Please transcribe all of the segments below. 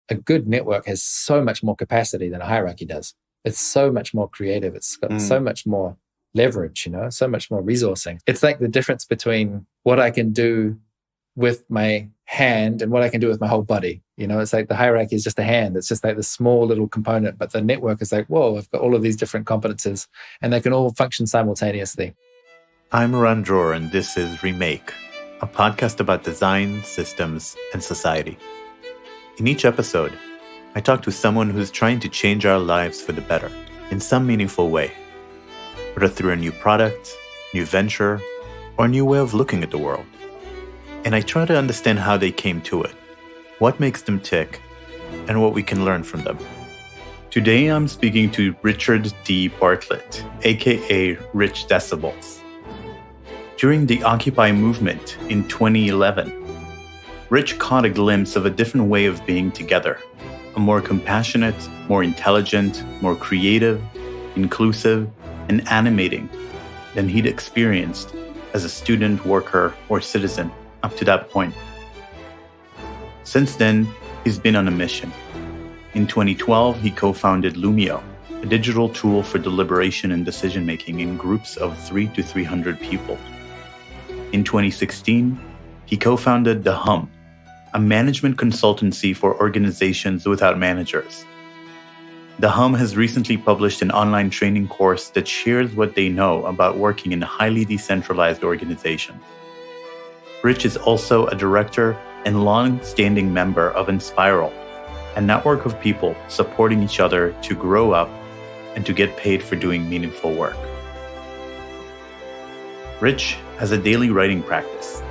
a good network has so much more capacity than a hierarchy does. It's so much more creative. It's got so much more leverage, so much more resourcing. It's like the difference between what I can do with my hand and what I can do with my whole body. It's like the hierarchy is just a hand. It's just like the small little component, but the network is like, whoa, I've got all of these different competences and they can all function simultaneously. I'm Ran Dror, and this is Remake, a podcast about design, systems, and society. In each episode, I talk to someone who's trying to change our lives for the better in some meaningful way, whether through a new product, new venture, or a new way of looking at the world. And I try to understand how they came to it, what makes them tick, and what we can learn from them. Today, I'm speaking to Richard D. Bartlett, aka Rich Decibels. During the Occupy movement in 2011, Rich caught a glimpse of a different way of being together, a more compassionate, more intelligent, more creative, inclusive, and animating than he'd experienced as a student, worker, or citizen up to that point. Since then, he's been on a mission. In 2012, he co-founded Loomio, a digital tool for deliberation and decision-making in groups of 3 to 300 people. In 2016, he co-founded The Hum, a management consultancy for organizations without managers. The Hum has recently published an online training course that shares what they know about working in a highly decentralized organization. Rich is also a director and long-standing member of Enspiral, a network of people supporting each other to grow up and to get paid for doing meaningful work. Rich has a daily writing practice.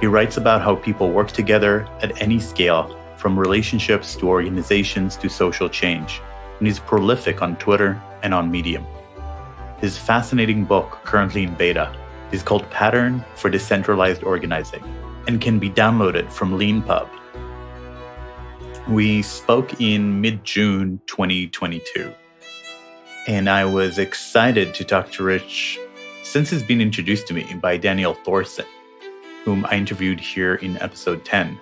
He writes about how people work together at any scale, from relationships to organizations to social change, and he's prolific on Twitter and on Medium. His fascinating book, currently in beta, is called Pattern for Decentralized Organizing and can be downloaded from LeanPub. We spoke in mid-June 2022, and I was excited to talk to Rich since he's been introduced to me by Daniel Thorson, whom I interviewed here in episode 10.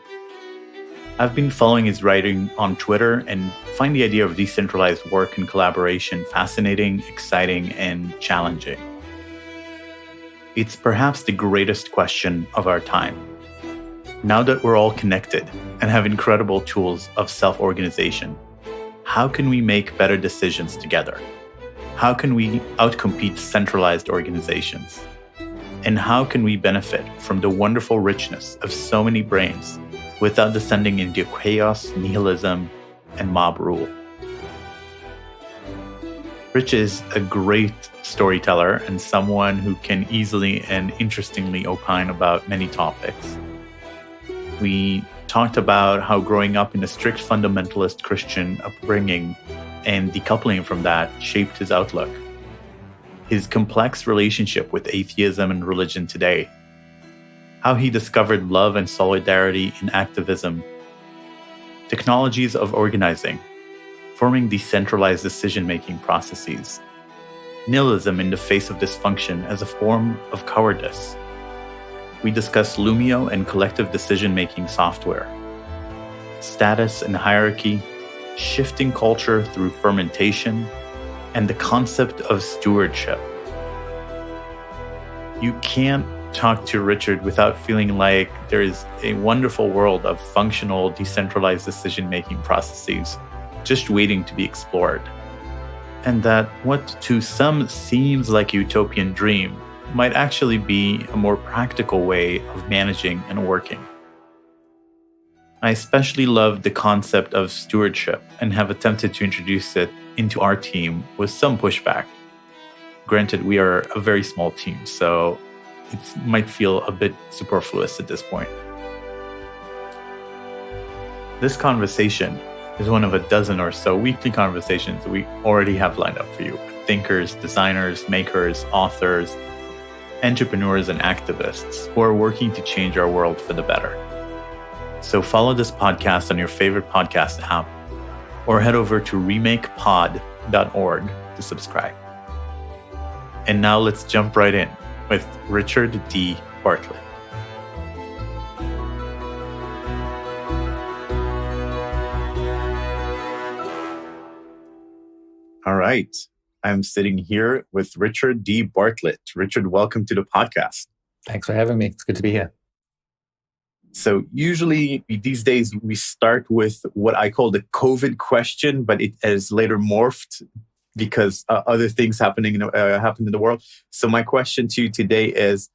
I've been following his writing on Twitter and find the idea of decentralized work and collaboration fascinating, exciting, and challenging. It's perhaps the greatest question of our time. Now that we're all connected and have incredible tools of self-organization, how can we make better decisions together? How can we outcompete centralized organizations? And how can we benefit from the wonderful richness of so many brains without descending into chaos, nihilism, and mob rule? Rich is a great storyteller and someone who can easily and interestingly opine about many topics. We talked about how growing up in a strict fundamentalist Christian upbringing and decoupling from that shaped his outlook, his complex relationship with atheism and religion today, how he discovered love and solidarity in activism, technologies of organizing, forming decentralized decision-making processes, nihilism in the face of dysfunction as a form of cowardice. We discuss Loomio and collective decision-making software, status and hierarchy, shifting culture through fermentation, and the concept of stewardship. You can't talk to Richard without feeling like there is a wonderful world of functional, decentralized decision-making processes just waiting to be explored. And that what to some seems like a utopian dream might actually be a more practical way of managing and working. I especially love the concept of stewardship and have attempted to introduce it into our team with some pushback. Granted, we are a very small team, so it might feel a bit superfluous at this point. This conversation is one of a dozen or so weekly conversations that we already have lined up for you with thinkers, designers, makers, authors, entrepreneurs, and activists who are working to change our world for the better. So follow this podcast on your favorite podcast app or head over to remakepod.org to subscribe. And now let's jump right in with Richard D. Bartlett. All right. I'm sitting here with Richard D. Bartlett. Richard, welcome to the podcast. Thanks for having me. It's good to be here. So usually these days we start with what I call the COVID question, but it has later morphed because other things happened in the world. So my question to you today is,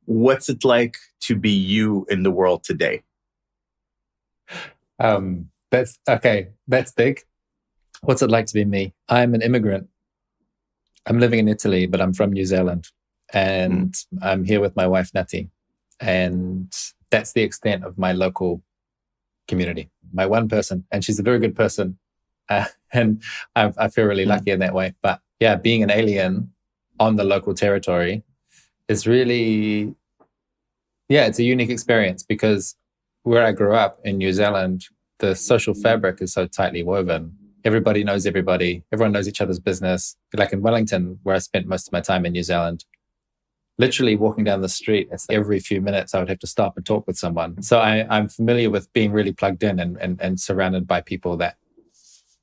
what's it like to be you in the world today? That's okay. That's big. What's it like to be me? I'm an immigrant. I'm living in Italy, but I'm from New Zealand, and I'm here with my wife, Nati. And that's the extent of my local community, my one person. And she's a very good person. And I feel really lucky in that way. But yeah, being an alien on the local territory is really, it's a unique experience because where I grew up in New Zealand, the social fabric is so tightly woven. Everybody knows everybody. Everyone knows each other's business. Like in Wellington, where I spent most of my time in New Zealand, literally walking down the street, it's every few minutes I would have to stop and talk with someone. So I'm familiar with being really plugged in and surrounded by people that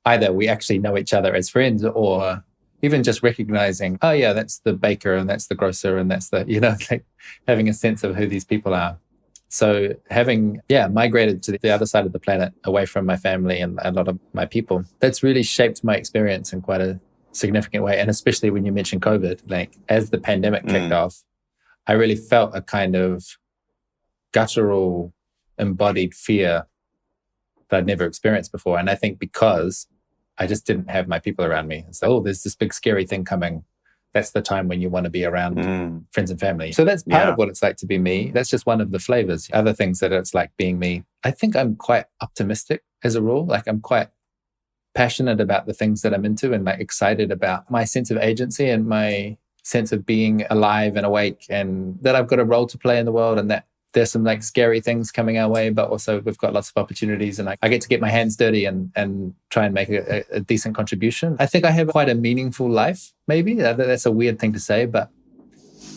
either we actually know each other as friends or even just recognizing, oh yeah, that's the baker and that's the grocer and that's the, like having a sense of who these people are. So having, migrated to the other side of the planet, away from my family and a lot of my people, that's really shaped my experience in quite a significant way. And especially when you mentioned COVID, like as the pandemic kicked off, I really felt a kind of guttural, embodied fear that I'd never experienced before. And I think because I just didn't have my people around me. So, there's this big scary thing coming. That's the time when you want to be around friends and family. So that's part of what it's like to be me. That's just one of the flavors. Other things that it's like being me. I think I'm quite optimistic as a rule. Like I'm quite passionate about the things that I'm into and like excited about my sense of agency and my sense of being alive and awake and that I've got a role to play in the world and that there's some like scary things coming our way, but also we've got lots of opportunities and I get to get my hands dirty and try and make a decent contribution. I think I have quite a meaningful life, maybe. That's a weird thing to say, but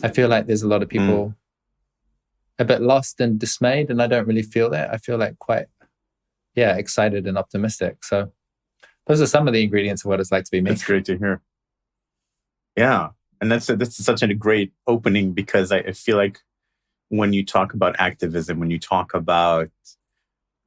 I feel like there's a lot of people a bit lost and dismayed, and I don't really feel that. I feel like quite, excited and optimistic. So those are some of the ingredients of what it's like to be me. That's great to hear. Yeah. And that's such a great opening because I feel like when you talk about activism, when you talk about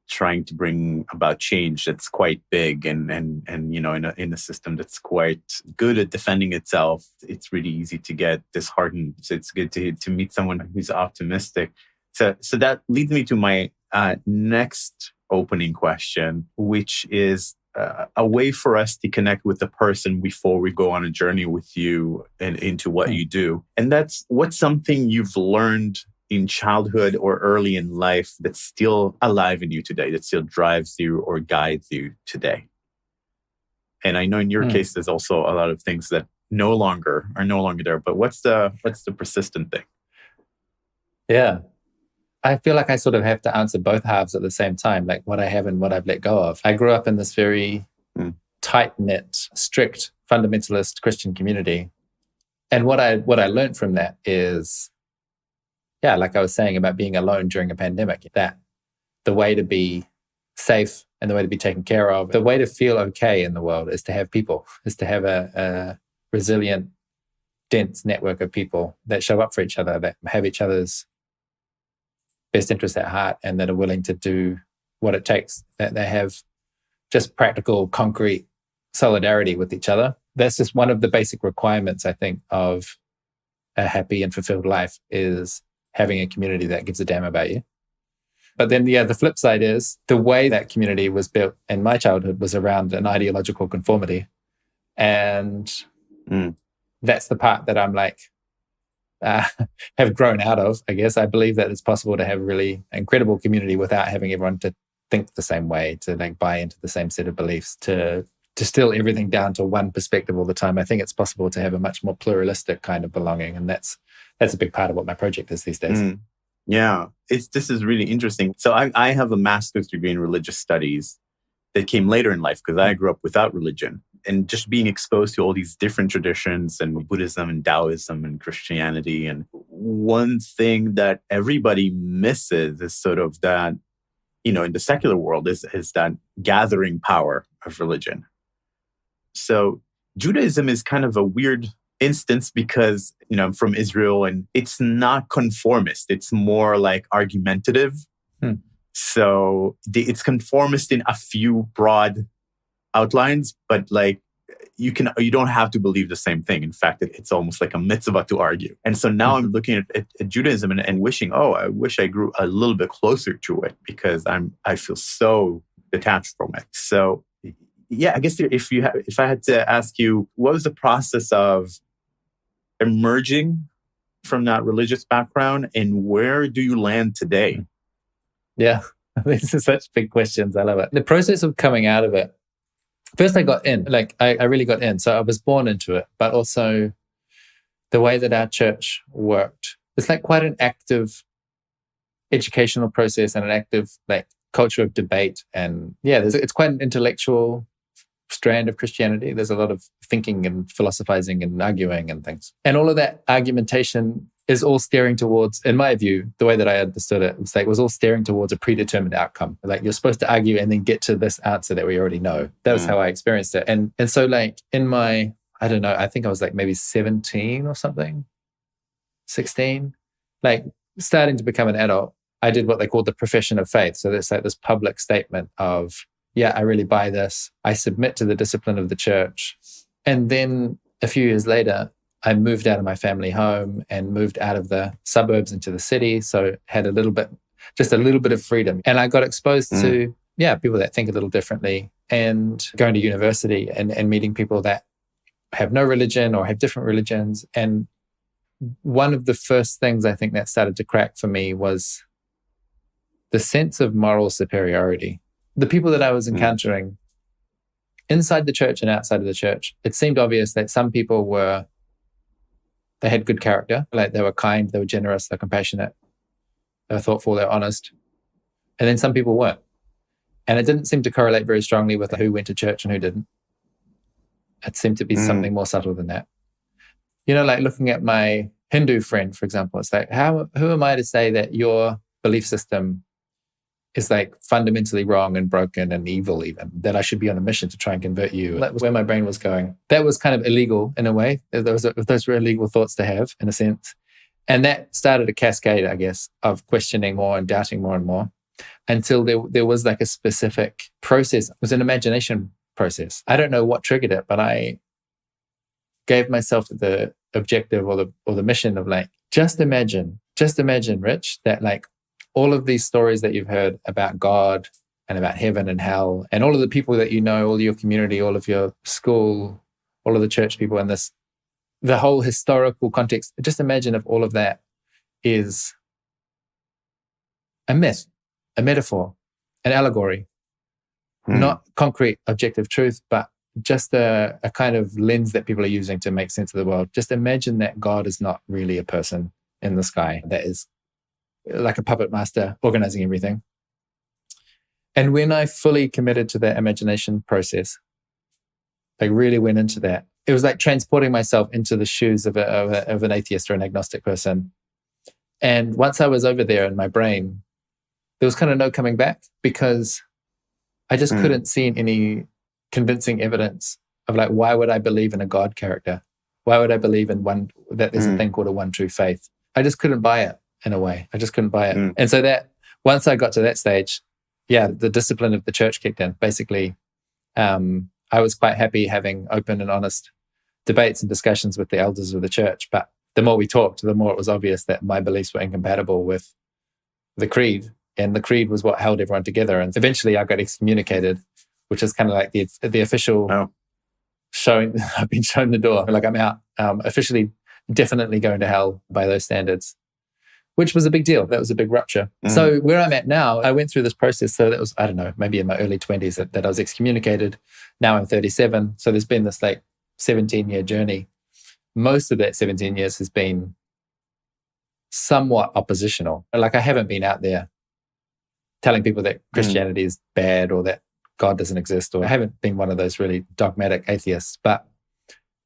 trying to bring about change that's quite big and in a system that's quite good at defending itself, it's really easy to get disheartened. So it's good to meet someone who's optimistic. So that leads me to my next opening question, which is a way for us to connect with the person before we go on a journey with you and into what you do. And that's what's something you've learned in childhood or early in life that's still alive in you today, that still drives you or guides you today. And I know in your case, there's also a lot of things that are no longer there. But what's the persistent thing? Yeah. I feel like I sort of have to answer both halves at the same time, like what I have and what I've let go of. I grew up in this very tight-knit, strict, fundamentalist Christian community. And what I learned from that is, like I was saying about being alone during a pandemic, that the way to be safe and the way to be taken care of, the way to feel okay in the world is to have people, is to have a resilient, dense network of people that show up for each other, that have each other's best interests at heart and that are willing to do what it takes, that they have just practical, concrete solidarity with each other. That's just one of the basic requirements, I think, of a happy and fulfilled life is having a community that gives a damn about you. But then, the flip side is the way that community was built in my childhood was around an ideological conformity. And that's the part that I'm like, have grown out of, I guess. I believe that it's possible to have a really incredible community without having everyone to think the same way, to like buy into the same set of beliefs, to distill everything down to one perspective all the time. I think it's possible to have a much more pluralistic kind of belonging. And that's a big part of what my project is these days. Yeah, this is really interesting. So I have a master's degree in religious studies that came later in life because I grew up without religion. And just being exposed to all these different traditions and Buddhism and Taoism and Christianity. And one thing that everybody misses is sort of that, in the secular world is that gathering power of religion. So Judaism is kind of a weird instance because, I'm from Israel and it's not conformist. It's more like argumentative. So it's conformist in a few broad outlines, but like you don't have to believe the same thing. In fact, it's almost like a mitzvah to argue. And so now I'm looking at Judaism and wishing, I wish I grew a little bit closer to it because I feel so detached from it. So yeah, I guess if I had to ask you, what was the process of emerging from that religious background and where do you land today? Yeah, these are such big questions. I love it. The process of coming out of it, first I got in, I really got in. So I was born into it, but also the way that our church worked, it's like quite an active educational process and an active culture of debate. And yeah, it's quite an intellectual strand of Christianity. There's a lot of thinking and philosophizing and arguing and things. And all of that argumentation is all steering towards, in my view, the way that I understood it, was all steering towards a predetermined outcome. Like you're supposed to argue and then get to this answer that we already know. That was how I experienced it. And so in my, I don't know, I think I was maybe 17 or something, 16, starting to become an adult, I did what they called the profession of faith. So there's this public statement of, yeah, I really buy this. I submit to the discipline of the church. And then a few years later, I moved out of my family home and moved out of the suburbs into the city. So had just a little bit of freedom. And I got exposed to, people that think a little differently and going to university and meeting people that have no religion or have different religions. And one of the first things I think that started to crack for me was the sense of moral superiority. The people that I was encountering inside the church and outside of the church, it seemed obvious that some people they had good character, they were kind, they were generous, they're compassionate, they were thoughtful, they were honest. And then some people weren't. And it didn't seem to correlate very strongly with who went to church and who didn't. It seemed to be something more subtle than that. Looking at my Hindu friend, for example, it's who am I to say that your belief system is fundamentally wrong and broken and evil even, that I should be on a mission to try and convert you. That was where my brain was going. That was kind of illegal in a way. Those were illegal thoughts to have in a sense. And that started a cascade, I guess, of questioning more and doubting more and more until there was a specific process. It was an imagination process. I don't know what triggered it, but I gave myself the objective or the mission of just imagine, Rich, that all of these stories that you've heard about God and about heaven and hell and all of the people that you know, all your community, all of your school, all of the church people and the whole historical context, just imagine if all of that is a myth, a metaphor, an allegory, not concrete objective truth, but just a kind of lens that people are using to make sense of the world. Just imagine that God is not really a person in the sky that is like a puppet master organizing everything. And when I fully committed to that imagination process, really went into that, it was like transporting myself into the shoes of an atheist or an agnostic person. And once I was over there in my brain, there was kind of no coming back because I just couldn't see any convincing evidence of why would I believe in a God character? Why would I believe in that there's a thing called a one true faith? I just couldn't buy it. In a way, I just couldn't buy it. And so that once I got to that stage, the discipline of the church kicked in. Basically, I was quite happy having open and honest debates and discussions with the elders of the church. But the more we talked, the more it was obvious that my beliefs were incompatible with the creed. And the creed was what held everyone together. And eventually I got excommunicated, which is kind of the official showing, I've been shown the door. I'm out, officially, definitely going to hell by those standards. Which was a big deal. That was a big rupture. So where I'm at now, I went through this process. So that was, I don't know, maybe in my early 20s that I was excommunicated. Now I'm 37. So there's been this 17-year journey. Most of that 17 years has been somewhat oppositional. I haven't been out there telling people that Christianity is bad or that God doesn't exist, or I haven't been one of those really dogmatic atheists. But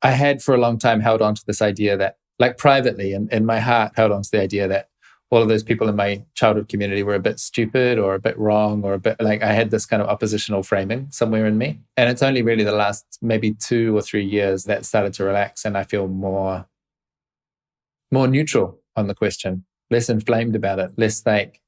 I had for a long time held on to this idea that privately in my heart held on to the idea that all of those people in my childhood community were a bit stupid or a bit wrong or a bit like I had this kind of oppositional framing somewhere in me. And it's only really the last maybe 2 or 3 years that started to relax, and I feel more neutral on the question, less inflamed about it, less like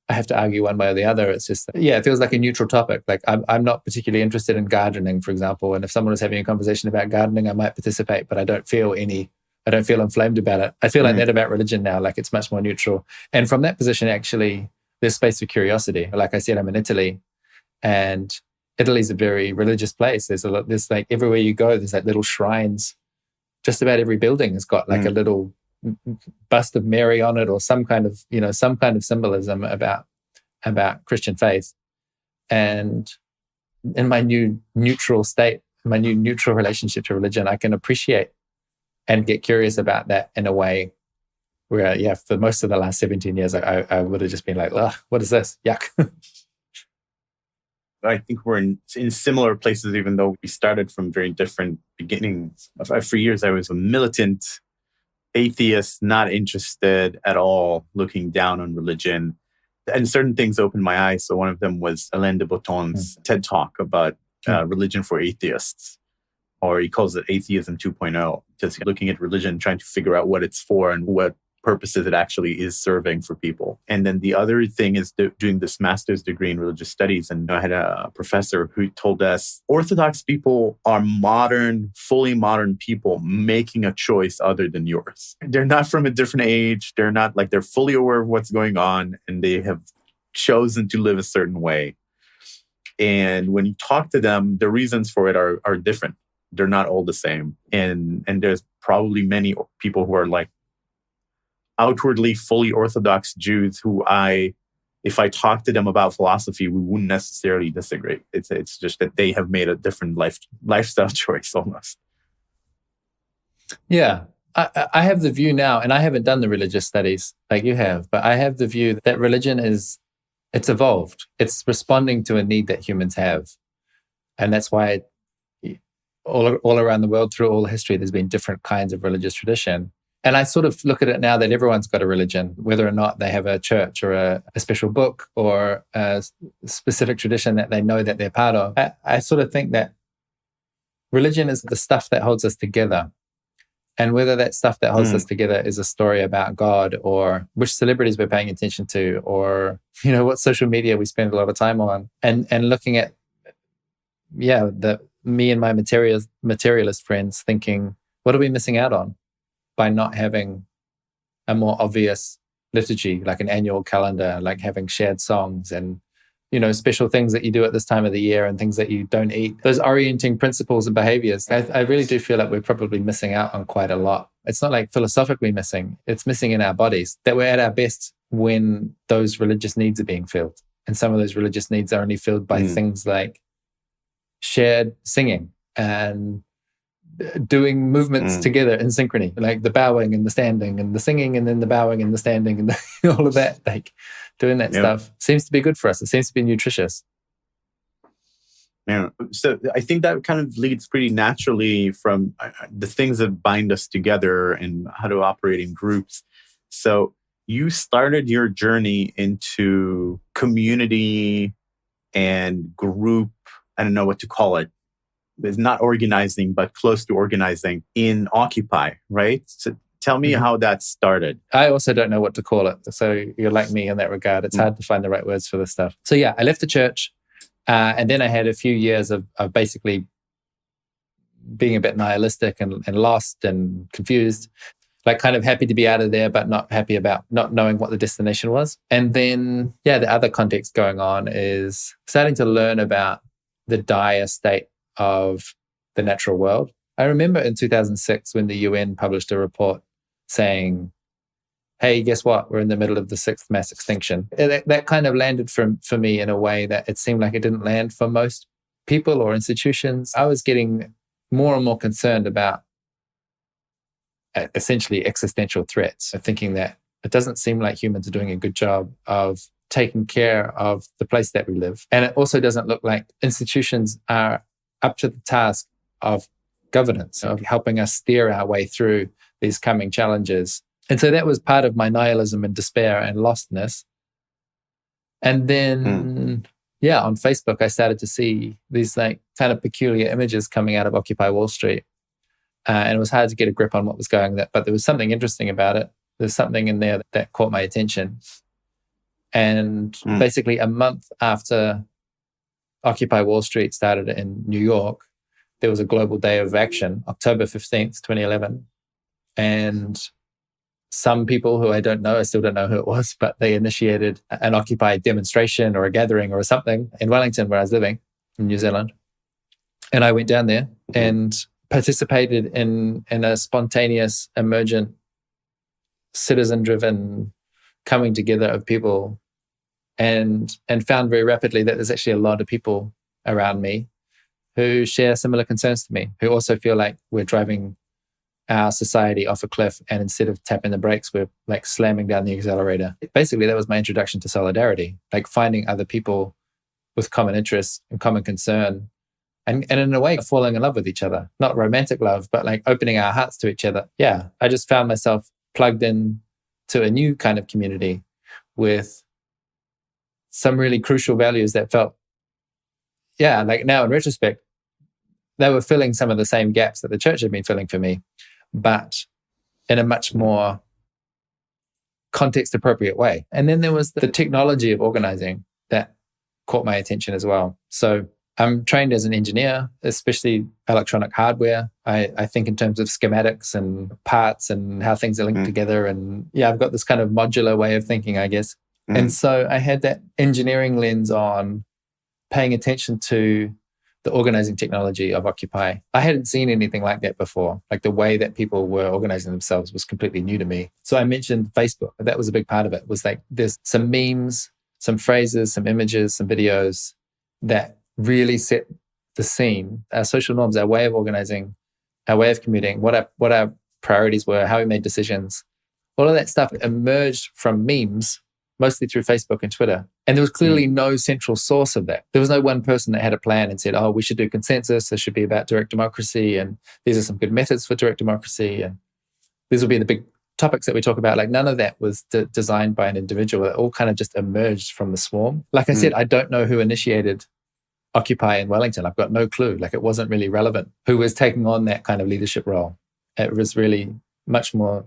I have to argue one way or the other. It's just, it feels like a neutral topic. Like I'm not particularly interested in gardening, for example. And if someone was having a conversation about gardening, I might participate, but I don't feel inflamed about it. I feel like that about religion now, like it's much more neutral. And from that position, actually, there's space for curiosity. Like I said, I'm in Italy, and Italy's a very religious place. There's like everywhere you go, there's like little shrines. Just about every building has got like a little bust of Mary on it, or some kind of symbolism about Christian faith. And in my new neutral state, my new neutral relationship to religion, I can appreciate and get curious about that in a way where, for most of the last 17 years, I would have just been like, ugh, what is this? Yuck. I think we're in similar places, even though we started from very different beginnings. For years, I was a militant atheist, not interested at all, looking down on religion. And certain things opened my eyes. So one of them was Alain de Botton's TED Talk about religion for atheists, or he calls it Atheism 2.0, just looking at religion, trying to figure out what it's for and what purposes it actually is serving for people. And then the other thing is doing this master's degree in religious studies. And I had a professor who told us Orthodox people are fully modern people making a choice other than yours. They're not from a different age. They're not like, they're fully aware of what's going on, and they have chosen to live a certain way. And when you talk to them, the reasons for it are different. They're not all the same. And there's probably many people who are like outwardly fully Orthodox Jews who if I talk to them about philosophy, we wouldn't necessarily disagree. It's just that they have made a different lifestyle choice almost. Yeah. I have the view now, and I haven't done the religious studies like you have, but I have the view that religion it's evolved. It's responding to a need that humans have. And that's why all around the world, through all history, there's been different kinds of religious tradition. And I sort of look at it now that everyone's got a religion, whether or not they have a church or a special book or a specific tradition that they know that they're part of. I sort of think that religion is the stuff that holds us together. And whether that stuff that holds us together is a story about God, or which celebrities we're paying attention to, or, what social media we spend a lot of time on, and looking at, me and my materialist friends thinking, what are we missing out on by not having a more obvious liturgy, like an annual calendar, like having shared songs and, special things that you do at this time of the year and things that you don't eat, those orienting principles and behaviors. I really do feel like we're probably missing out on quite a lot. It's not like philosophically missing, it's missing in our bodies, that we're at our best when those religious needs are being filled. And some of those religious needs are only filled by things like shared singing and doing movements together in synchrony, like the bowing and the standing and the singing and then the bowing and the standing and all of that, like doing that stuff seems to be good for us. It seems to be nutritious. Yeah. So I think that kind of leads pretty naturally from the things that bind us together and how to operate in groups. So you started your journey into community and group, I don't know what to call it. It's not organizing, but close to organizing in Occupy, right? So tell me how that started. I also don't know what to call it. So you're like me in that regard. It's hard to find the right words for this stuff. So I left the church, and then I had a few years of basically being a bit nihilistic and lost and confused, like kind of happy to be out of there, but not happy about not knowing what the destination was. And then, the other context going on is starting to learn about the dire state of the natural world. I remember in 2006 when the UN published a report saying, hey, guess what? We're in the middle of the 6th mass extinction. That kind of landed for me in a way that it seemed like it didn't land for most people or institutions. I was getting more and more concerned about essentially existential threats, thinking that it doesn't seem like humans are doing a good job of taking care of the place that we live. And it also doesn't look like institutions are up to the task of governance, of helping us steer our way through these coming challenges. And so that was part of my nihilism and despair and lostness. And then, on Facebook, I started to see these like kind of peculiar images coming out of Occupy Wall Street. And it was hard to get a grip on what was going on, but there was something interesting about it. There's something in there that caught my attention. And basically a month after Occupy Wall Street started in New York, there was a global day of action, October 15th, 2011. And some people who I don't know, I still don't know who it was, but they initiated an Occupy demonstration or a gathering or something in Wellington, where I was living in New Zealand. And I went down there and participated in a spontaneous, emergent, citizen-driven coming together of people, and found very rapidly that there's actually a lot of people around me who share similar concerns to me, who also feel like we're driving our society off a cliff, and instead of tapping the brakes, we're like slamming down the accelerator. Basically, that was my introduction to solidarity, like finding other people with common interests and common concern, and in a way, falling in love with each other. Not romantic love, but like opening our hearts to each other. Yeah, I just found myself plugged in to a new kind of community with some really crucial values that felt, like now in retrospect, they were filling some of the same gaps that the church had been filling for me, but in a much more context-appropriate way. And then there was the technology of organizing that caught my attention as well. So I'm trained as an engineer, especially electronic hardware. I think in terms of schematics and parts and how things are linked together. And I've got this kind of modular way of thinking, I guess. And so I had that engineering lens on paying attention to the organizing technology of Occupy. I hadn't seen anything like that before. Like the way that people were organizing themselves was completely new to me. So I mentioned Facebook. That was a big part of it. Was like there's some memes, some phrases, some images, some videos that really set the scene, our social norms, our way of organizing, our way of commuting, what our priorities were, how we made decisions. All of that stuff emerged from memes, mostly through Facebook and Twitter. And there was clearly no central source of that. There was no one person that had a plan and said, oh, we should do consensus. This should be about direct democracy. And these are some good methods for direct democracy. And these will be the big topics that we talk about. Like none of that was designed by an individual. It all kind of just emerged from the swarm. Like I said, I don't know who initiated Occupy in Wellington. I've got no clue. Like it wasn't really relevant who was taking on that kind of leadership role. It was really much more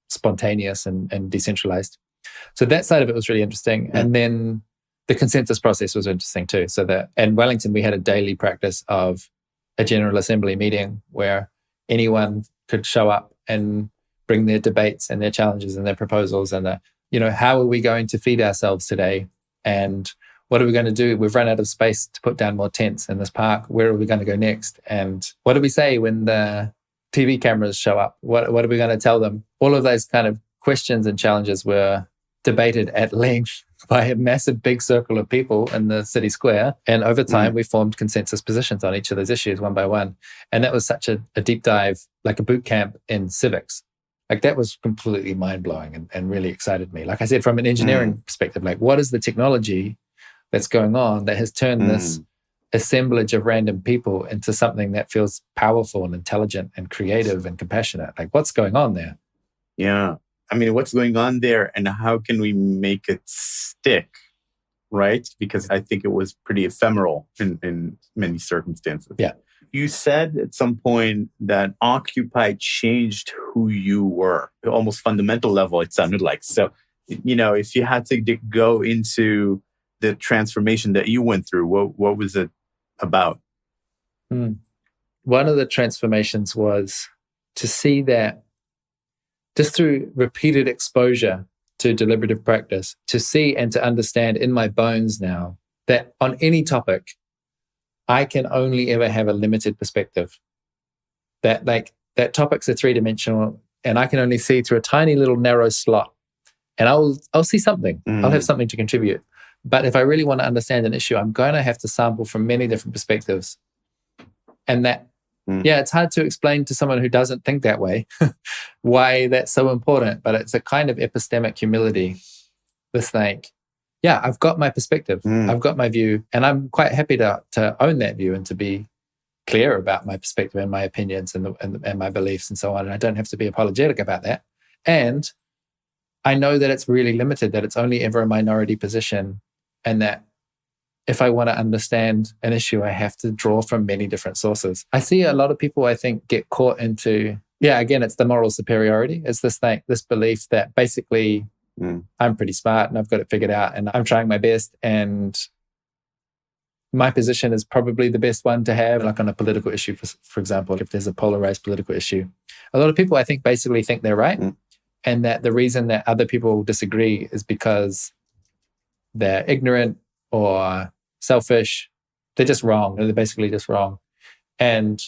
spontaneous and decentralized. So that side of it was really interesting. And then the consensus process was interesting too. So that in Wellington, we had a daily practice of a General Assembly meeting where anyone could show up and bring their debates and their challenges and their proposals and, how are we going to feed ourselves today? And what are we going to do? We've run out of space to put down more tents in this park. Where are we going to go next? And what do we say when the TV cameras show up? What are we going to tell them? All of those kind of questions and challenges were debated at length by a massive big circle of people in the city square. And over time, we formed consensus positions on each of those issues one by one. And that was such a deep dive, like a boot camp in civics. Like that was completely mind-blowing and really excited me. Like I said, from an engineering perspective, like what is the technology that's going on that has turned this assemblage of random people into something that feels powerful and intelligent and creative and compassionate? Like what's going on there? Yeah. I mean, what's going on there and how can we make it stick, right? Because I think it was pretty ephemeral in many circumstances. Yeah. You said at some point that Occupy changed who you were, almost fundamental level, it sounded like. So, if you had to go into the transformation that you went through, what was it about? One of the transformations was to see that just through repeated exposure to deliberative practice, to see and to understand in my bones now that on any topic, I can only ever have a limited perspective. That topics are three-dimensional and I can only see through a tiny little narrow slot. And I'll see something. I'll have something to contribute. But if I really want to understand an issue, I'm going to have to sample from many different perspectives. And that, it's hard to explain to someone who doesn't think that way why that's so important. But it's a kind of epistemic humility. This like, I've got my perspective. I've got my view. And I'm quite happy to own that view and to be clear about my perspective and my opinions and my beliefs and so on. And I don't have to be apologetic about that. And I know that it's really limited, that it's only ever a minority position, and that if I want to understand an issue, I have to draw from many different sources. I see a lot of people, I think, get caught into, again, it's the moral superiority. It's this thing, this belief that basically I'm pretty smart and I've got it figured out and I'm trying my best and my position is probably the best one to have, like on a political issue, for example, if there's a polarized political issue. A lot of people, I think, basically think they're right. And that the reason that other people disagree is because they're ignorant or selfish. They're just wrong. They're basically just wrong. And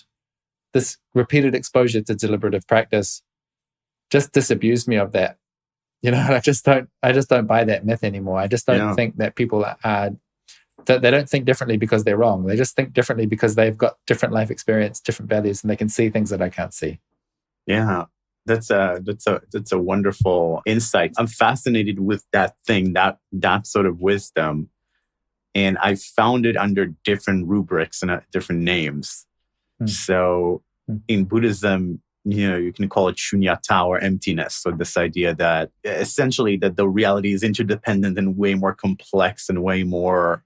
this repeated exposure to deliberative practice just disabused me of that. I just don't buy that myth anymore. I just don't think that people are, that they don't think differently because they're wrong. They just think differently because they've got different life experience, different values, and they can see things that I can't see. Yeah. That's a wonderful insight. I'm fascinated with that thing, that sort of wisdom. And I found it under different rubrics and different names. So in Buddhism, you can call it shunyata or emptiness. So this idea that essentially that the reality is interdependent and way more complex and way more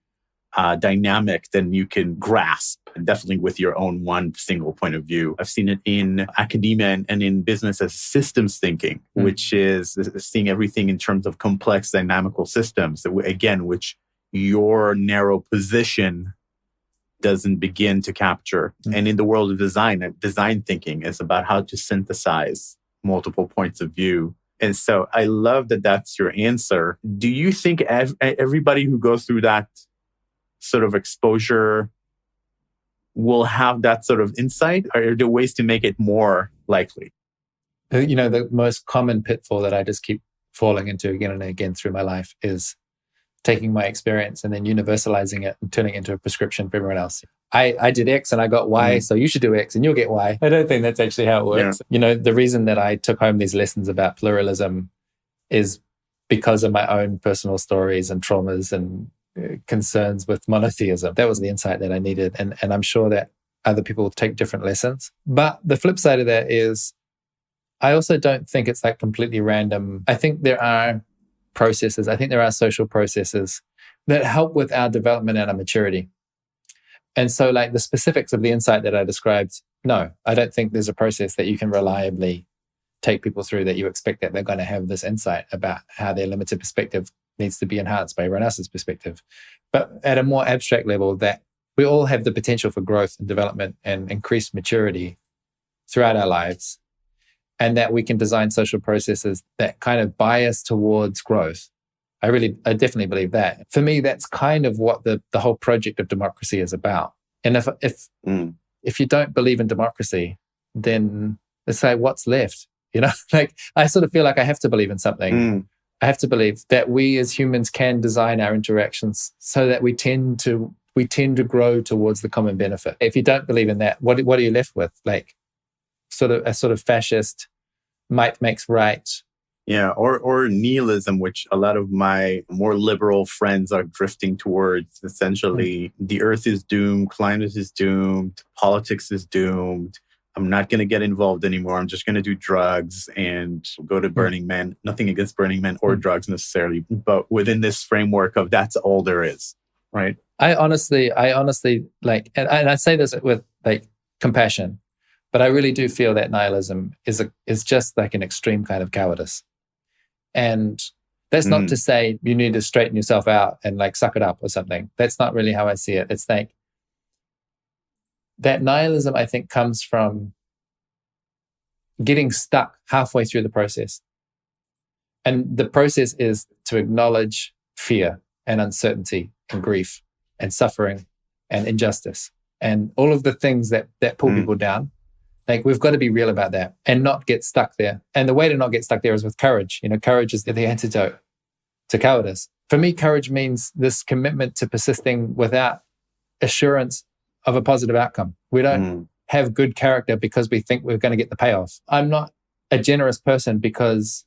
dynamic than you can grasp, definitely with your own one single point of view. I've seen it in academia and in business as systems thinking, which is seeing everything in terms of complex dynamical systems, again, which your narrow position doesn't begin to capture. And in the world of design thinking is about how to synthesize multiple points of view. And so I love that that's your answer. Do you think everybody who goes through that sort of exposure will have that sort of insight? Or are there ways to make it more likely? The most common pitfall that I just keep falling into again and again through my life is taking my experience and then universalizing it and turning it into a prescription for everyone else. I did X and I got Y, so you should do X and you'll get Y. I don't think that's actually how it works. Yeah. The reason that I took home these lessons about pluralism is because of my own personal stories and traumas and concerns with monotheism. That was the insight that I needed. And I'm sure that other people take different lessons. But the flip side of that is I also don't think it's like completely random. I think there are processes. I think there are social processes that help with our development and our maturity. And so like the specifics of the insight that I described, no, I don't think there's a process that you can reliably take people through that you expect that they're going to have this insight about how their limited perspective needs to be enhanced by everyone else's perspective. But at a more abstract level, that we all have the potential for growth and development and increased maturity throughout our lives, and that we can design social processes that kind of bias towards growth. I definitely believe that. For me, that's kind of what the whole project of democracy is about. And if you don't believe in democracy, then it's like, what's left? Like I sort of feel like I have to believe in something. I have to believe that we as humans can design our interactions so that we tend to grow towards the common benefit. If you don't believe in that, what are you left with? Like a sort of fascist might makes right. Yeah, or nihilism, which a lot of my more liberal friends are drifting towards. Essentially, the earth is doomed, climate is doomed, politics is doomed. I'm not going to get involved anymore. I'm just going to do drugs and go to Burning Man. Nothing against Burning Man or drugs necessarily, but within this framework of that's all there is, right? I honestly like, and I say this with like compassion, but I really do feel that nihilism is just like an extreme kind of cowardice. And that's not to say you need to straighten yourself out and like suck it up or something. That's not really how I see it. It's like that nihilism, I think, comes from getting stuck halfway through the process. And the process is to acknowledge fear and uncertainty and grief and suffering and injustice and all of the things that pull people down. Like we've got to be real about that and not get stuck there. And the way to not get stuck there is with courage. Courage is the antidote to cowardice. For me, courage means this commitment to persisting without assurance of a positive outcome. We don't have good character because we think we're going to get the payoff. I'm not a generous person because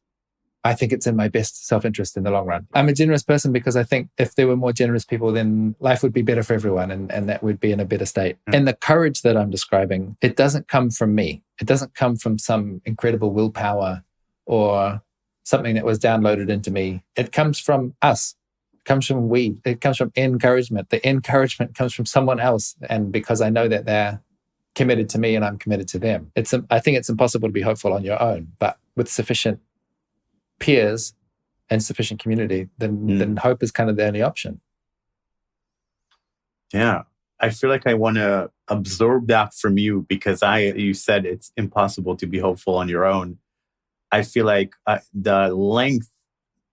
I think it's in my best self-interest in the long run. I'm a generous person because I think if there were more generous people, then life would be better for everyone and that would be in a better state. And the courage that I'm describing, it doesn't come from me. It doesn't come from some incredible willpower or something that was downloaded into me. It comes from us. It comes from we. It comes from encouragement. The encouragement comes from someone else. And because I know that they're committed to me and I'm committed to them. I think it's impossible to be hopeful on your own, but with sufficient peers and sufficient community, then hope is kind of the only option. Yeah. I feel like I want to absorb that from you because you said it's impossible to be hopeful on your own. I feel like the length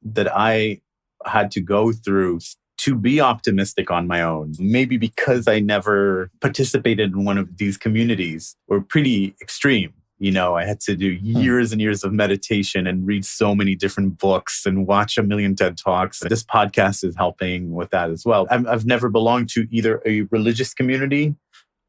that I had to go through to be optimistic on my own, maybe because I never participated in one of these communities, were pretty extreme. I had to do years and years of meditation and read so many different books and watch a million TED Talks. This podcast is helping with that as well. I've never belonged to either a religious community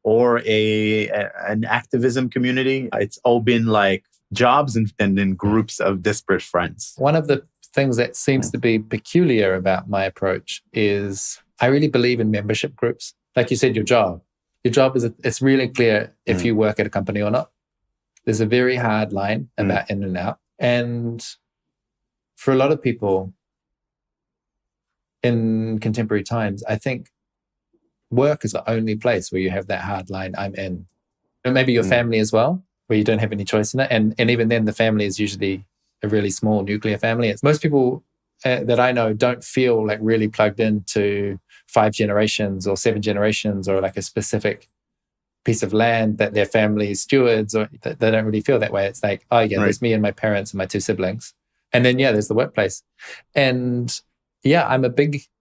or an activism community. It's all been like jobs and then groups of disparate friends. One of the things that seems to be peculiar about my approach is I really believe in membership groups. Like you said, your job is, it's really clear if you work at a company or not. There's a very hard line about in and out. And for a lot of people in contemporary times, I think work is the only place where you have that hard line, I'm in. And maybe your family as well, where you don't have any choice in it. And even then, the family is usually a really small nuclear family. Most people that I know don't feel like really plugged into 5 generations or 7 generations or like a specific piece of land that their family stewards, or they don't really feel that way. It's like, oh yeah, there's me and my parents and my 2 siblings. And then, there's the workplace. And I'm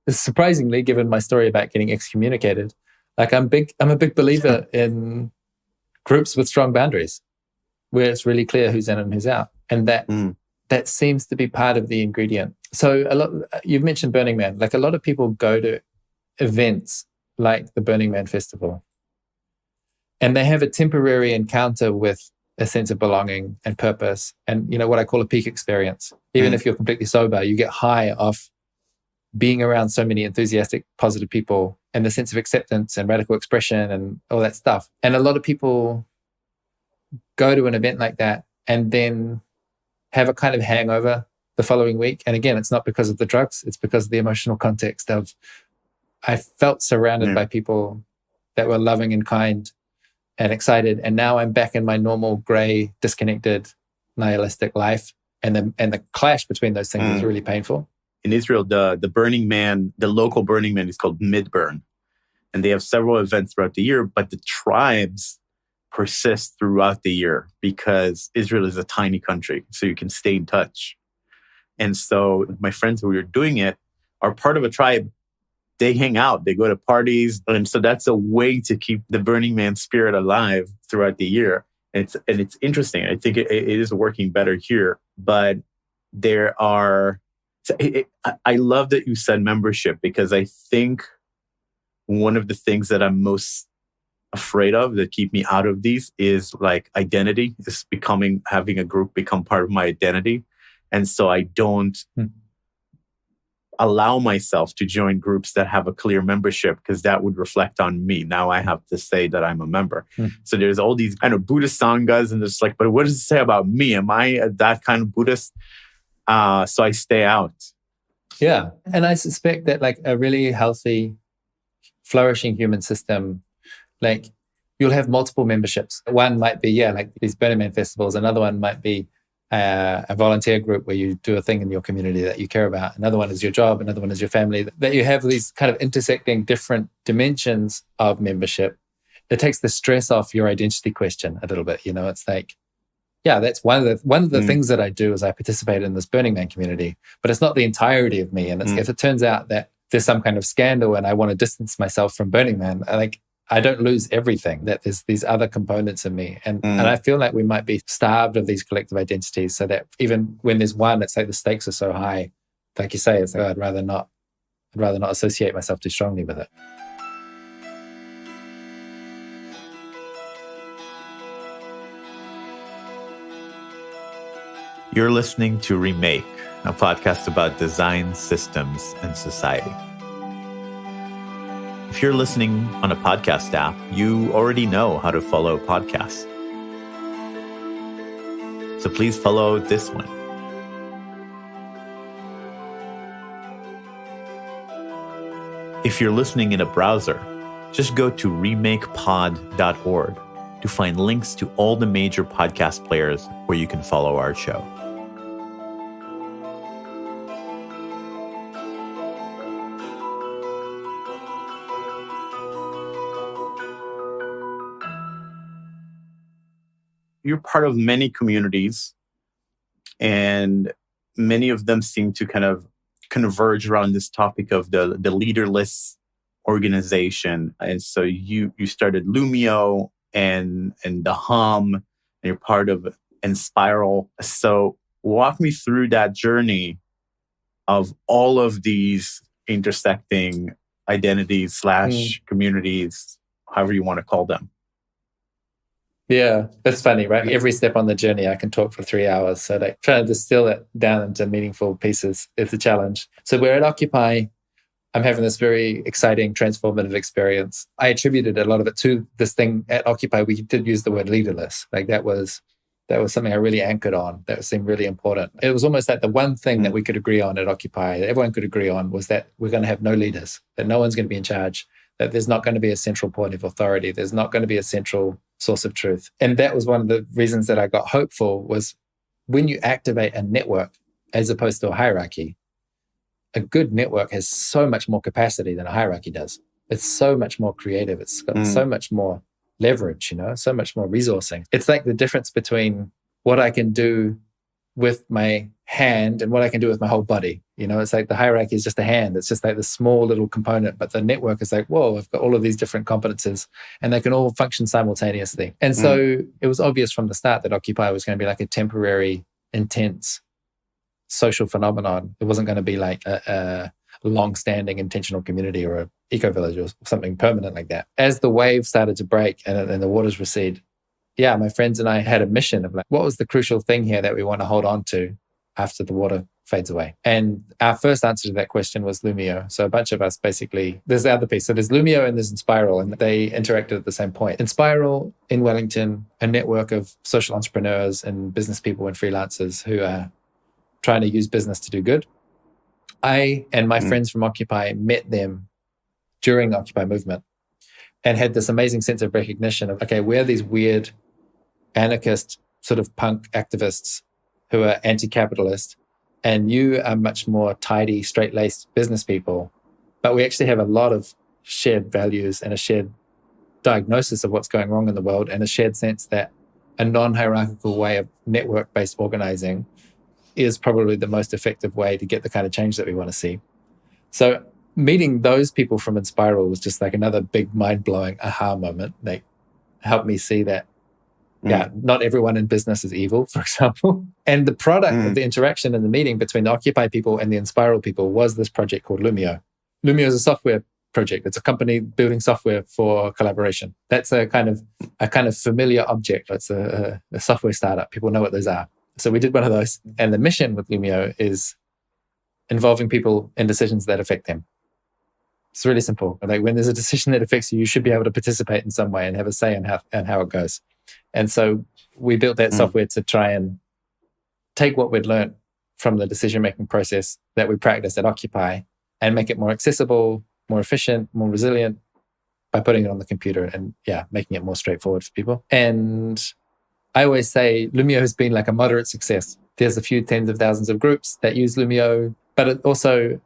surprisingly, given my story about getting excommunicated, like I'm a big believer in groups with strong boundaries where it's really clear who's in and who's out. And that seems to be part of the ingredient. So you've mentioned Burning Man. Like a lot of people go to events like the Burning Man Festival, and they have a temporary encounter with a sense of belonging and purpose, and what I call a peak experience. Even if you're completely sober, you get high off being around so many enthusiastic, positive people, and the sense of acceptance and radical expression and all that stuff. And a lot of people go to an event like that and then have a kind of hangover the following week. And again, it's not because of the drugs, it's because of the emotional context of, I felt surrounded by people that were loving and kind and excited. And now I'm back in my normal gray, disconnected, nihilistic life. And the clash between those things is really painful. In Israel, the Burning Man, the local Burning Man is called Midburn. And they have several events throughout the year, but the tribes persist throughout the year because Israel is a tiny country, so you can stay in touch. And so my friends who are doing it are part of a tribe. They hang out, they go to parties. And so that's a way to keep the Burning Man spirit alive throughout the year. And it's interesting. I think it is working better here, but there are... I love that you said membership, because I think one of the things that I'm most afraid of that keep me out of these is like identity, is having a group become part of my identity. And so I don't allow myself to join groups that have a clear membership, because that would reflect on me. Now I have to say that I'm a member. So there's all these kind of Buddhist sanghas, and it's like, but what does it say about me? Am I that kind of Buddhist? So I stay out. Yeah. And I suspect that like a really healthy, flourishing human system, like you'll have multiple memberships. One might be, like these Burning Man festivals. Another one might be a volunteer group where you do a thing in your community that you care about. Another one is your job. Another one is your family. That you have these kind of intersecting different dimensions of membership. It takes the stress off your identity question a little bit. It's like, that's one of the things that I do is I participate in this Burning Man community, but it's not the entirety of me. And if it turns out that there's some kind of scandal and I want to distance myself from Burning Man, I don't lose everything, that there's these other components of me. And I feel like we might be starved of these collective identities, so that even when there's one, it's like the stakes are so high. Like you say, it's like, I'd rather not associate myself too strongly with it. You're listening to Remake, a podcast about design, systems, and society. If you're listening on a podcast app, you already know how to follow podcasts. So please follow this one. If you're listening in a browser, just go to remakepod.org to find links to all the major podcast players where you can follow our show. You're part of many communities, and many of them seem to kind of converge around this topic of the leaderless organization. And so you started Loomio and the Hum, and you're part of Enspiral. So walk me through that journey of all of these intersecting identities / communities, however you want to call them. Yeah, it's funny, right? Every step on the journey, I can talk for 3 hours. So like trying to distill it down into meaningful pieces is a challenge. So we're at Occupy. I'm having this very exciting, transformative experience. I attributed a lot of it to this thing at Occupy. We did use the word leaderless. Like that was something I really anchored on. That seemed really important. It was almost like the one thing that we could agree on at Occupy, that everyone could agree on, was that we're going to have no leaders, that no one's going to be in charge, that there's not going to be a central point of authority. There's not going to be a central source of truth. And that was one of the reasons that I got hopeful, was when you activate a network as opposed to a hierarchy, a good network has so much more capacity than a hierarchy does. It's so much more creative. It's got so much more leverage, so much more resourcing. It's like the difference between what I can do with my hand and what I can do with my whole body. It's like the hierarchy is just a hand. It's just like the small little component, but the network is like, whoa, I've got all of these different competences and they can all function simultaneously. And so it was obvious from the start that Occupy was going to be like a temporary, intense social phenomenon. It wasn't going to be like a long-standing intentional community or an eco-village or something permanent like that. As the wave started to break and the waters recede, my friends and I had a mission of like, what was the crucial thing here that we want to hold on to after the water fades away? And our first answer to that question was Loomio. So a bunch of us basically, there's the other piece. So there's Loomio and there's Enspiral, and they interacted at the same point. Enspiral in Wellington, a network of social entrepreneurs and business people and freelancers who are trying to use business to do good. I and my friends from Occupy met them during the Occupy movement and had this amazing sense of recognition of, okay, we're these weird anarchist sort of punk activists who are anti-capitalist, and you are much more tidy, straight-laced business people. But we actually have a lot of shared values and a shared diagnosis of what's going wrong in the world, and a shared sense that a non-hierarchical way of network-based organizing is probably the most effective way to get the kind of change that we want to see. So meeting those people from Enspiral was just like another big mind-blowing aha moment. They helped me see that not everyone in business is evil, for example. And the product of the interaction and the meeting between the Occupy people and the Enspiral people was this project called Loomio. Loomio is a software project. It's a company building software for collaboration. That's a kind of familiar object. It's a software startup. People know what those are. So we did one of those. And the mission with Loomio is involving people in decisions that affect them. It's really simple. Like when there's a decision that affects you, you should be able to participate in some way and have a say in how it goes. And so we built that software to try and take what we'd learned from the decision-making process that we practiced at Occupy and make it more accessible, more efficient, more resilient by putting it on the computer and making it more straightforward for people. And I always say Loomio has been like a moderate success. There's a few tens of thousands of groups that use Loomio, but it also,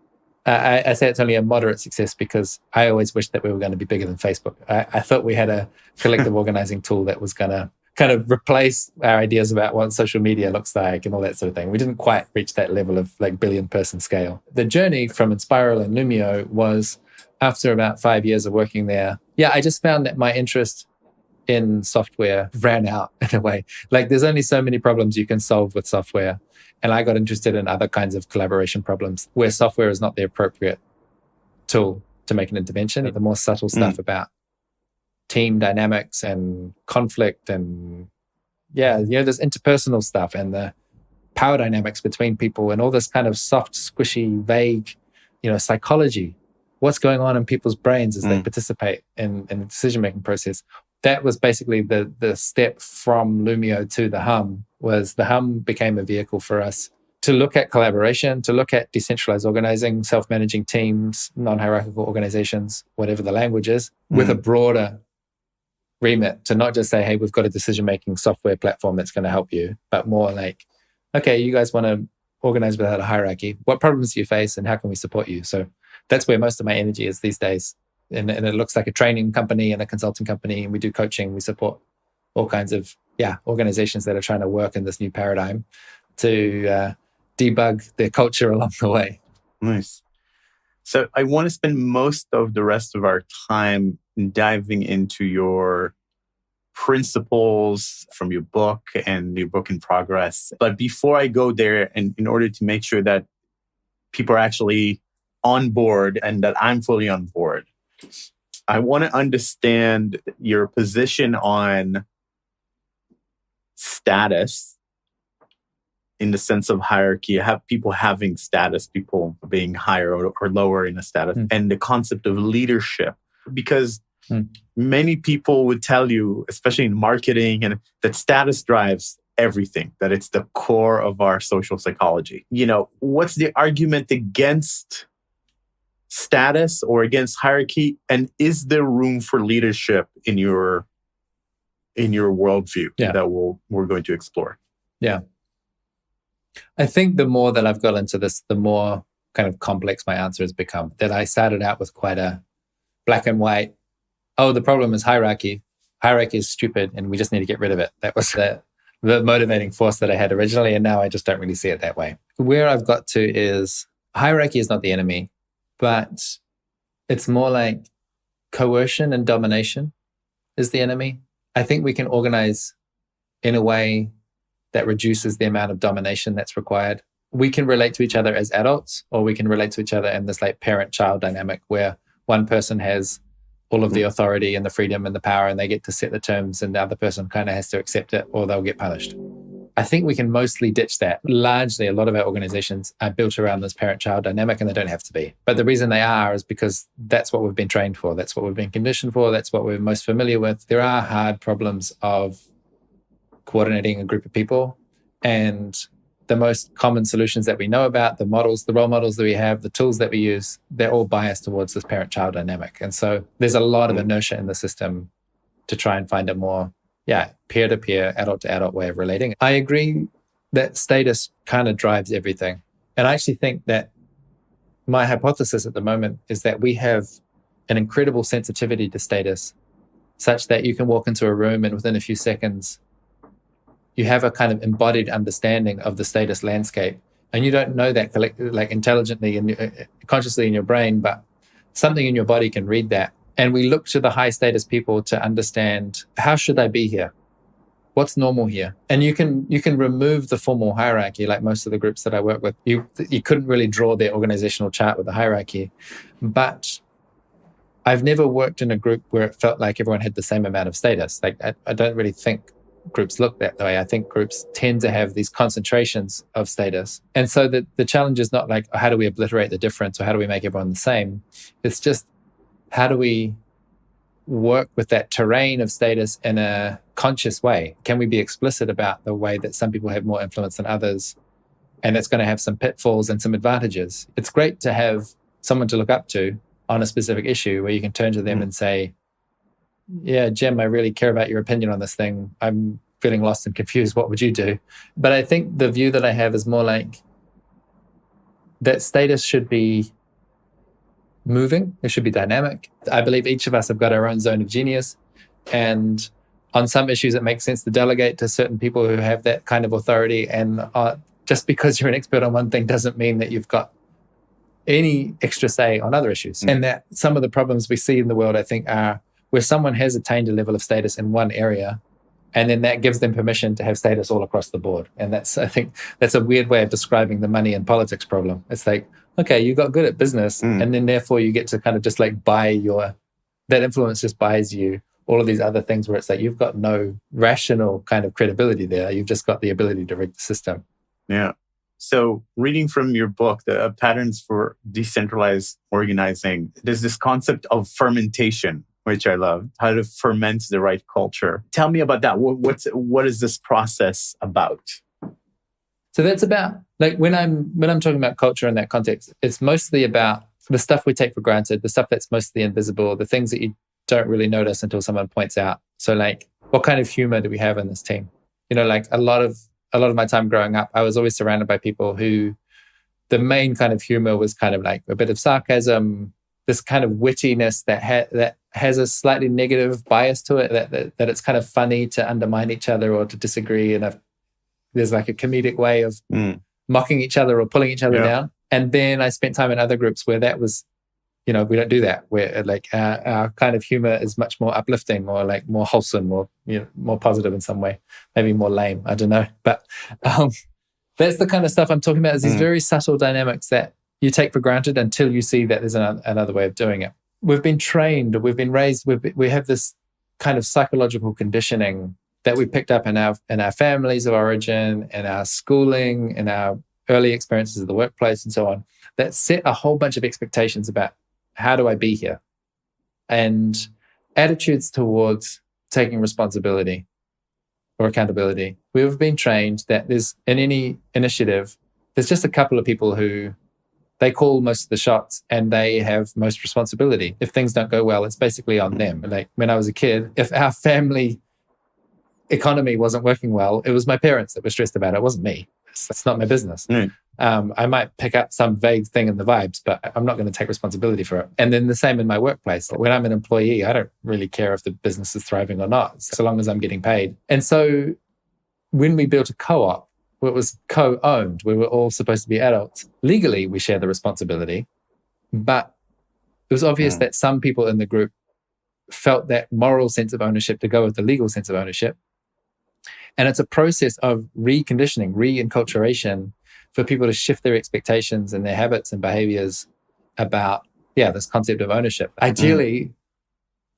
I say it's only a moderate success because I always wished that we were going to be bigger than Facebook. I thought we had a collective organizing tool that was going to kind of replace our ideas about what social media looks like and all that sort of thing. We didn't quite reach that level of like billion-person scale. The journey from Enspiral and Loomio was after about 5 years of working there. I just found that my interest in software ran out in a way. Like there's only so many problems you can solve with software. And I got interested in other kinds of collaboration problems where software is not the appropriate tool to make an intervention. The more subtle stuff about team dynamics and conflict and there's interpersonal stuff and the power dynamics between people and all this kind of soft, squishy, vague, psychology. What's going on in people's brains as they participate in the decision-making process. That was basically the step from Loomio to the Hum, was the Hum became a vehicle for us to look at collaboration, to look at decentralized organizing, self-managing teams, non-hierarchical organizations, whatever the language is, with a broader remit, to not just say, hey, we've got a decision-making software platform that's going to help you, but more like, okay, you guys want to organize without a hierarchy. What problems do you face and how can we support you? So that's where most of my energy is these days. And it looks like a training company and a consulting company, and we do coaching. We support all kinds of organizations that are trying to work in this new paradigm to debug their culture along the way. Nice. So I want to spend most of the rest of our time diving into your principles from your book and your book in progress. But before I go there, and in order to make sure that people are actually on board and that I'm fully on board, I want to understand your position on status in the sense of hierarchy. Have people having status, people being higher or lower in a status, and the concept of leadership. Because many people would tell you, especially in marketing, and that status drives everything, that it's the core of our social psychology. What's the argument against status or against hierarchy? And is there room for leadership in your worldview that we're going to explore? Yeah. I think the more that I've got into this, the more kind of complex my answer has become. That I started out with quite a black and white, the problem is hierarchy. Hierarchy is stupid and we just need to get rid of it. That was the motivating force that I had originally, and now I just don't really see it that way. Where I've got to is hierarchy is not the enemy, but it's more like coercion and domination is the enemy. I think we can organize in a way that reduces the amount of domination that's required. We can relate to each other as adults, or we can relate to each other in this like parent-child dynamic where one person has all of the authority and the freedom and the power, and they get to set the terms, and the other person kind of has to accept it or they'll get punished. I think we can mostly ditch that. Largely, a lot of our organizations are built around this parent-child dynamic, and they don't have to be. But the reason they are is because that's what we've been trained for. That's what we've been conditioned for. That's what we're most familiar with. There are hard problems of coordinating a group of people, and the most common solutions that we know about, the models, the role models that we have, the tools that we use, they're all biased towards this parent-child dynamic. And so there's a lot of inertia in the system to try and find a more peer-to-peer, adult-to-adult way of relating. I agree that status kind of drives everything. And I actually think that my hypothesis at the moment is that we have an incredible sensitivity to status, such that you can walk into a room and within a few seconds, you have a kind of embodied understanding of the status landscape. And you don't know that like intelligently and consciously in your brain, but something in your body can read that. And we look to the high status people to understand, how should I be here? What's normal here? And you can remove the formal hierarchy, like most of the groups that I work with. You couldn't really draw their organizational chart with a hierarchy. But I've never worked in a group where it felt like everyone had the same amount of status. Like I don't really think groups look that way. I think groups tend to have these concentrations of status. And so the challenge is not like, how do we obliterate the difference or how do we make everyone the same? It's just, how do we work with that terrain of status in a conscious way? Can we be explicit about the way that some people have more influence than others? And it's going to have some pitfalls and some advantages. It's great to have someone to look up to on a specific issue where you can turn to them and say, yeah, Jim, I really care about your opinion on this thing. I'm feeling lost and confused. What would you do? But I think the view that I have is more like that status should be moving. It should be dynamic. I believe each of us have got our own zone of genius. And on some issues, it makes sense to delegate to certain people who have that kind of authority. And just because you're an expert on one thing doesn't mean that you've got any extra say on other issues. And that some of the problems we see in the world, I think, are where someone has attained a level of status in one area, and then that gives them permission to have status all across the board. And I think that's a weird way of describing the money and politics problem. It's like, okay, you got good at business, and then therefore you get to kind of just like that influence just buys you all of these other things where it's like you've got no rational kind of credibility there. You've just got the ability to rig the system. Yeah. So reading from your book, the Patterns for Decentralized Organizing, there's this concept of fermentation, which I love, how to ferment the right culture. Tell me about that. What is this process about? So that's about, like, when I'm talking about culture in that context, it's mostly about the stuff we take for granted, the stuff that's mostly invisible, the things that you don't really notice until someone points out. So, like, what kind of humor do we have in this team? Like a lot of my time growing up, I was always surrounded by people who the main kind of humor was kind of like a bit of sarcasm, this kind of wittiness that has a slightly negative bias to it, that it's kind of funny to undermine each other or to disagree. And there's like a comedic way of mocking each other or pulling each other down. And then I spent time in other groups where that was, we don't do that, where like our kind of humor is much more uplifting or like more wholesome or more positive in some way, maybe more lame. I don't know. But that's the kind of stuff I'm talking about, is these very subtle dynamics that you take for granted until you see that there's another way of doing it. We've been trained, we've been raised, we have this kind of psychological conditioning that we picked up in our families of origin, in our schooling, in our early experiences of the workplace and so on, that set a whole bunch of expectations about how do I be here? And attitudes towards taking responsibility or accountability. We've been trained that there's, in any initiative, there's just a couple of people who they call most of the shots and they have most responsibility. If things don't go well, it's basically on them. Like when I was a kid, if our family economy wasn't working well, it was my parents that were stressed about it. It wasn't me. It's not my business. I might pick up some vague thing in the vibes, but I'm not going to take responsibility for it. And then the same in my workplace. When I'm an employee, I don't really care if the business is thriving or not, so long as I'm getting paid. And so when we built a co-op, it was co-owned. We were all supposed to be adults. Legally, we share the responsibility, but it was obvious that some people in the group felt that moral sense of ownership to go with the legal sense of ownership. And it's a process of reconditioning, re-enculturation for people to shift their expectations and their habits and behaviors about, this concept of ownership. Ideally,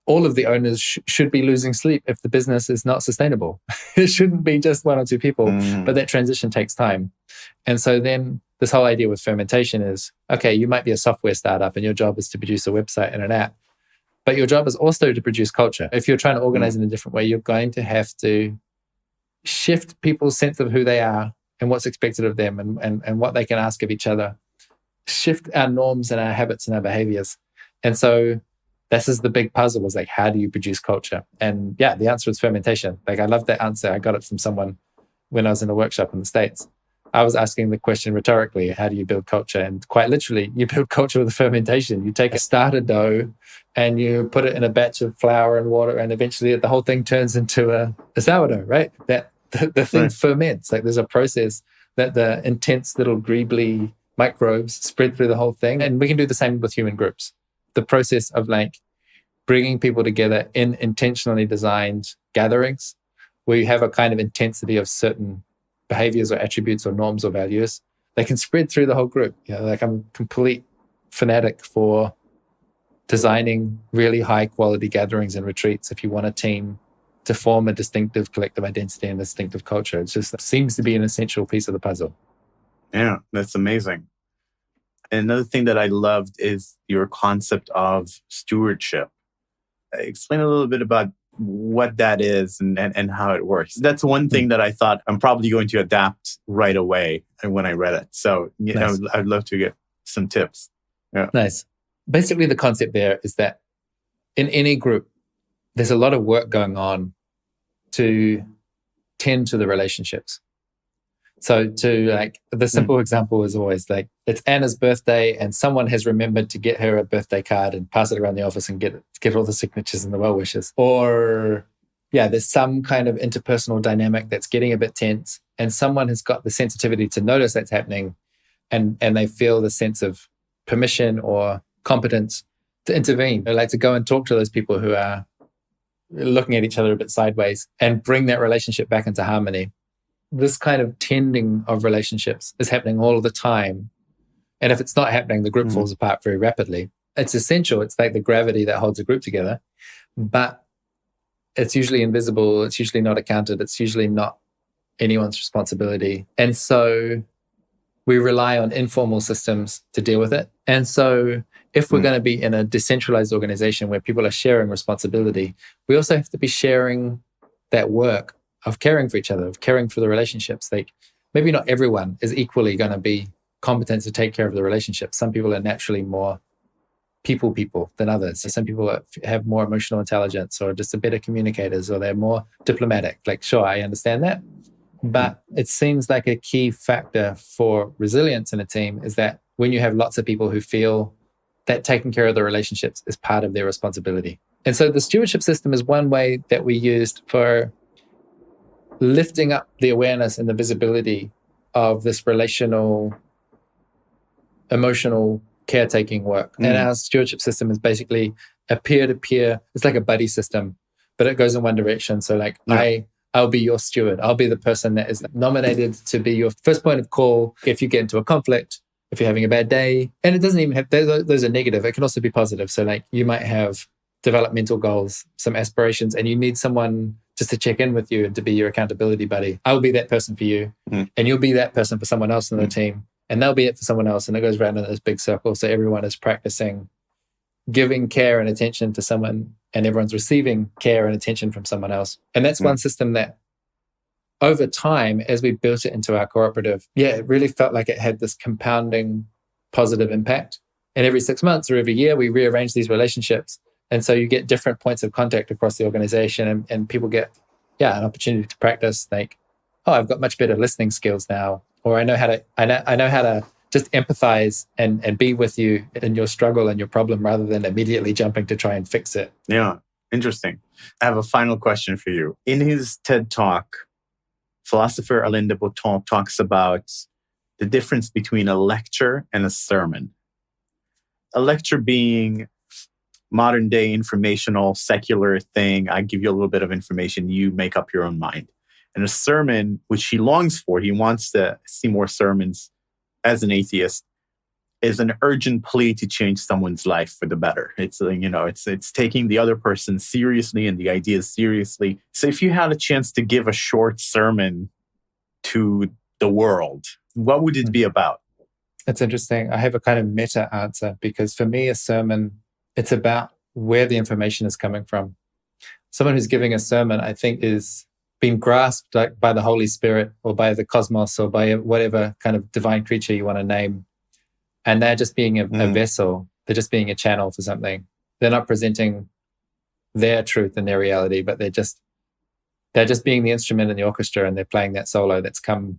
all of the owners should be losing sleep if the business is not sustainable. It shouldn't be just one or two people, but that transition takes time. And so then this whole idea with fermentation is, okay, you might be a software startup and your job is to produce a website and an app, but your job is also to produce culture. If you're trying to organize in a different way, you're going to have to shift people's sense of who they are and what's expected of them and what they can ask of each other, shift our norms and our habits and our behaviors. And so this is the big puzzle, is like, how do you produce culture? And the answer is fermentation. Like, I love that answer. I got it from someone when I was in a workshop in the States. I was asking the question rhetorically, how do you build culture? And quite literally, you build culture with fermentation. You take a starter dough and you put it in a batch of flour and water, and eventually the whole thing turns into a sourdough, right? That the thing ferments. Like, there's a process that the intense little greebly microbes spread through the whole thing. And we can do the same with human groups. The process of like bringing people together in intentionally designed gatherings where you have a kind of intensity of certain behaviors or attributes or norms or values, they can spread through the whole group. Like, I'm a complete fanatic for designing really high quality gatherings and retreats if you want a team to form a distinctive collective identity and distinctive culture. It just seems to be an essential piece of the puzzle. Yeah, that's amazing. And another thing that I loved is your concept of stewardship. Explain a little bit about what that is and how it works. That's one thing that I thought I'm probably going to adapt right away when I read it. So nice. I'd love to get some tips. Yeah. Nice. Basically, the concept there is that in any group, there's a lot of work going on to tend to the relationships. So the simple example is always like, it's Anna's birthday and someone has remembered to get her a birthday card and pass it around the office and get all the signatures and the well wishes. Or there's some kind of interpersonal dynamic that's getting a bit tense and someone has got the sensitivity to notice that's happening and they feel the sense of permission or competence to intervene. They like to go and talk to those people who are looking at each other a bit sideways and bring that relationship back into harmony. This kind of tending of relationships is happening all of the time. And if it's not happening, the group falls apart very rapidly. It's essential. It's like the gravity that holds a group together, but it's usually invisible. It's usually not accounted. It's usually not anyone's responsibility. And so we rely on informal systems to deal with it. And so if we're going to be in a decentralized organization where people are sharing responsibility, we also have to be sharing that work of caring for each other, of caring for the relationships. Like, maybe not everyone is equally going to be competent to take care of the relationship. Some people are naturally more people than others. So some people have more emotional intelligence or just a better communicators, or they're more diplomatic. Like, sure, I understand that. But it seems like a key factor for resilience in a team is that when you have lots of people who feel that taking care of the relationships is part of their responsibility. And so the stewardship system is one way that we used for lifting up the awareness and the visibility of this relational, emotional caretaking work. And our stewardship system is basically a peer-to-peer, it's like a buddy system, but it goes in one direction. So like I'll be your steward. I'll be the person that is nominated to be your first point of call if you get into a conflict, if you're having a bad day. And it doesn't even have, those are negative. It can also be positive. So like you might have developmental goals, some aspirations, and you need someone just to check in with you and to be your accountability buddy. I'll be that person for you. And you'll be that person for someone else in the team. And they'll be it for someone else. And it goes around in this big circle. So everyone is practicing giving care and attention to someone, and everyone's receiving care and attention from someone else. And that's one system that over time, as we built it into our cooperative, it really felt like it had this compounding positive impact. And every 6 months or every year, we rearrange these relationships. And so you get different points of contact across the organization, and people get, an opportunity to practice like, oh, I've got much better listening skills now. Or I know how to just empathize and be with you in your struggle and your problem rather than immediately jumping to try and fix it. Yeah, interesting. I have a final question for you. In his TED Talk, philosopher Alain de Botton talks about the difference between a lecture and a sermon. A lecture being modern day informational, secular thing. I give you a little bit of information, you make up your own mind. And a sermon, which he longs for, he wants to see more sermons as an atheist, is an urgent plea to change someone's life for the better. It's, it's taking the other person seriously and the ideas seriously. So if you had a chance to give a short sermon to the world, what would it be about? That's interesting. I have a kind of meta answer, because for me, a sermon, it's about where the information is coming from. Someone who's giving a sermon, I think, is being grasped like by the Holy Spirit or by the cosmos or by whatever kind of divine creature you want to name. And they're just being a vessel. They're just being a channel for something. They're not presenting their truth and their reality, but they're just being the instrument in the orchestra, and they're playing that solo that's come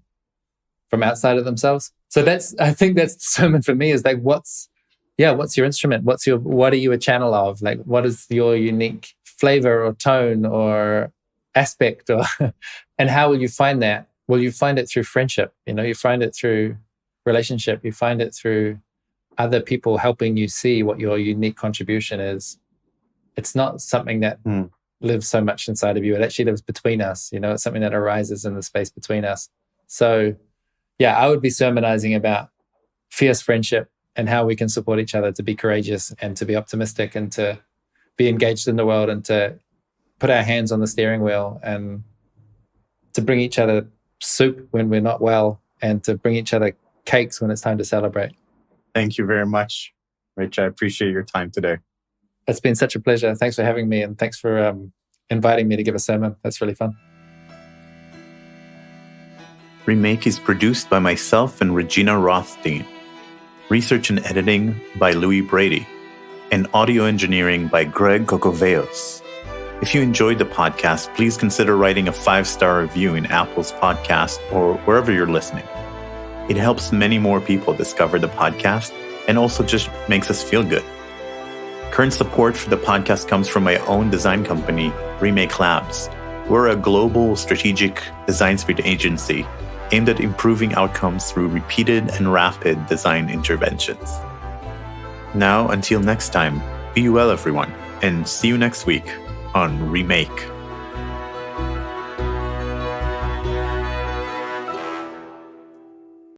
from outside of themselves. So I think that's the sermon for me, is like, what's your instrument? What are you a channel of? Like, what is your unique flavor or tone or aspect, and how will you find that? Well, you find it through friendship. You find it through relationship. You find it through other people helping you see what your unique contribution is. It's not something that lives so much inside of you. It actually lives between us. It's something that arises in the space between us. So, I would be sermonizing about fierce friendship and how we can support each other to be courageous and to be optimistic and to be engaged in the world and to put our hands on the steering wheel and to bring each other soup when we're not well and to bring each other cakes when it's time to celebrate. Thank you very much, Rich. I appreciate your time today. It's been such a pleasure. Thanks for having me, and thanks for inviting me to give a sermon. That's really fun. Remake is produced by myself and Regina Rothstein. Research and editing by Louis Brady. And audio engineering by Greg Cocoveos. If you enjoyed the podcast, please consider writing a 5-star review in Apple's podcast or wherever you're listening. It helps many more people discover the podcast and also just makes us feel good. Current support for the podcast comes from my own design company, Remake Labs. We're a global strategic design sprint agency aimed at improving outcomes through repeated and rapid design interventions. Now, until next time, be well, everyone, and see you next week on Remake.